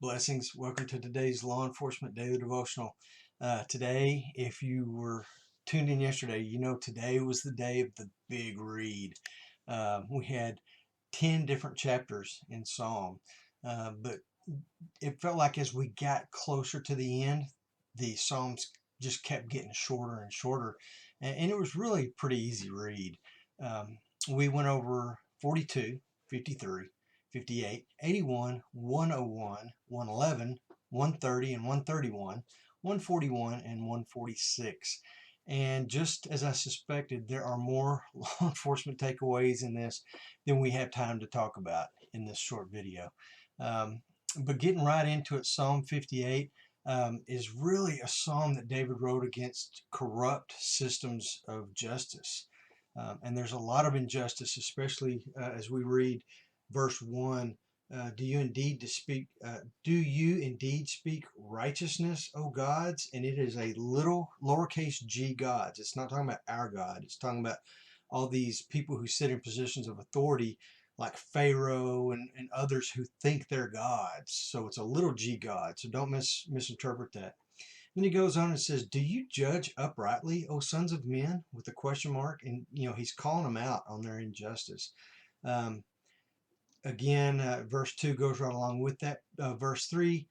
Blessings. Welcome to today's Law Enforcement Daily Devotional. Today, if you were tuned in yesterday, you know today was the day of the big read. We had 10 different chapters in Psalm, but it felt like as we got closer to the end, the Psalms just kept getting shorter and shorter, and it was really a pretty easy read. We went over 42, 53, 58, 81, 101, 111, 130, and 131, 141, and 146. And just as I suspected, there are more law enforcement takeaways in this than we have time to talk about in this short video. But getting right into it, Psalm 58 is really a psalm that David wrote against corrupt systems of justice. And there's a lot of injustice, especially as we read verse 1. Do you indeed speak righteousness, O gods? And it is a little lowercase g gods. It's not talking about our God. It's talking about all these people who sit in positions of authority like Pharaoh and others who think they're gods. So it's a little g God. So don't misinterpret that. Then he goes on and says, do you judge uprightly, O sons of men? With a question mark. And, he's calling them out on their injustice. Again, verse 2 goes right along with that. Verse 3,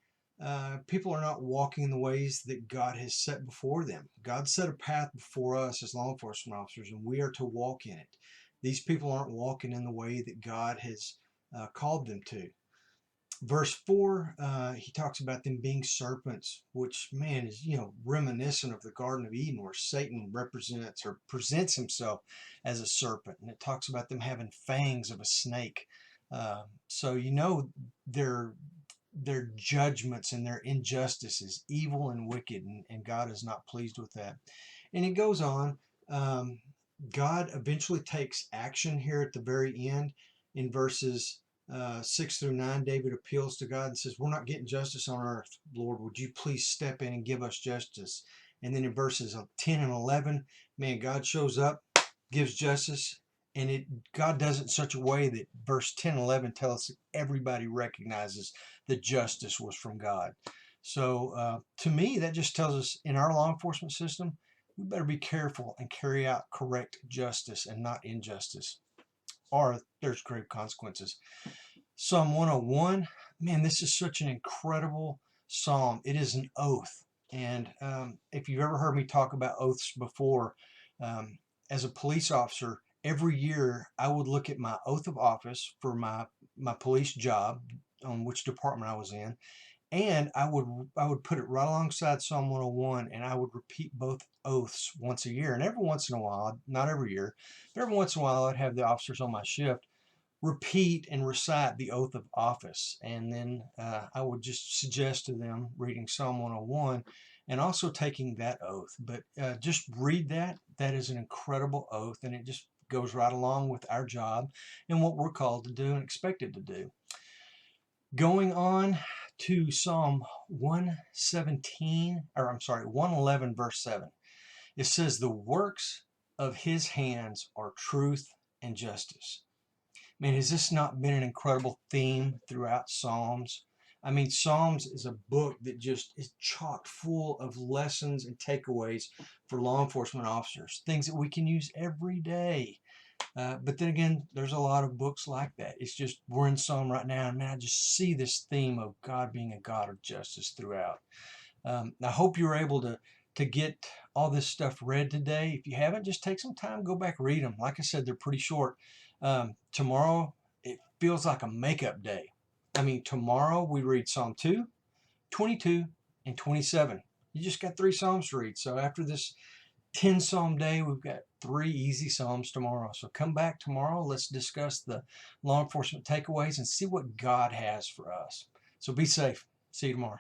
people are not walking in the ways that God has set before them. God set a path before us as law enforcement officers, and we are to walk in it. These people aren't walking in the way that God has called them to. Verse 4, he talks about them being serpents, which, man, is, reminiscent of the Garden of Eden, where Satan represents or presents himself as a serpent. And it talks about them having fangs of a snake. So, their judgments and their injustice is evil and wicked, and God is not pleased with that. And it goes on. God eventually takes action here at the very end in verses 6 through 9. David appeals to God and says, we're not getting justice on earth. Lord, would you please step in and give us justice? And then in verses 10 and 11, man, God shows up, gives justice, and God does it in such a way that verse 10 and 11 tell us that everybody recognizes that justice was from God. So to me, that just tells us in our law enforcement system, we better be careful and carry out correct justice and not injustice, or there's grave consequences. Psalm 101, man, this is such an incredible psalm. It is an oath. And if you've ever heard me talk about oaths before, as a police officer, every year I would look at my oath of office for my police job, on which department I was in, and I would put it right alongside Psalm 101, and I would repeat both oaths once a year. And every once in a while, not every year, but every once in a while, I'd have the officers on my shift repeat and recite the oath of office. And then I would just suggest to them reading Psalm 101 and also taking that oath. But just read that. That is an incredible oath, and it just goes right along with our job and what we're called to do and expected to do. Going on to Psalm 111, verse 7. It says, the works of his hands are truth and justice. Man, has this not been an incredible theme throughout Psalms? I mean, Psalms is a book that just is chock full of lessons and takeaways for law enforcement officers, things that we can use every day. But then again, there's a lot of books like that. It's just, we're in Psalm right now, and man, I just see this theme of God being a God of justice throughout. I hope you were able to get all this stuff read today. If you haven't, just take some time, go back, read them. Like I said, they're pretty short. Tomorrow, it feels like a makeup day. I mean, tomorrow we read Psalm 2, 22, and 27. You just got 3 Psalms to read. So after this 10 Psalm day, we've got 3 easy Psalms tomorrow. So come back tomorrow. Let's discuss the law enforcement takeaways and see what God has for us. So be safe. See you tomorrow.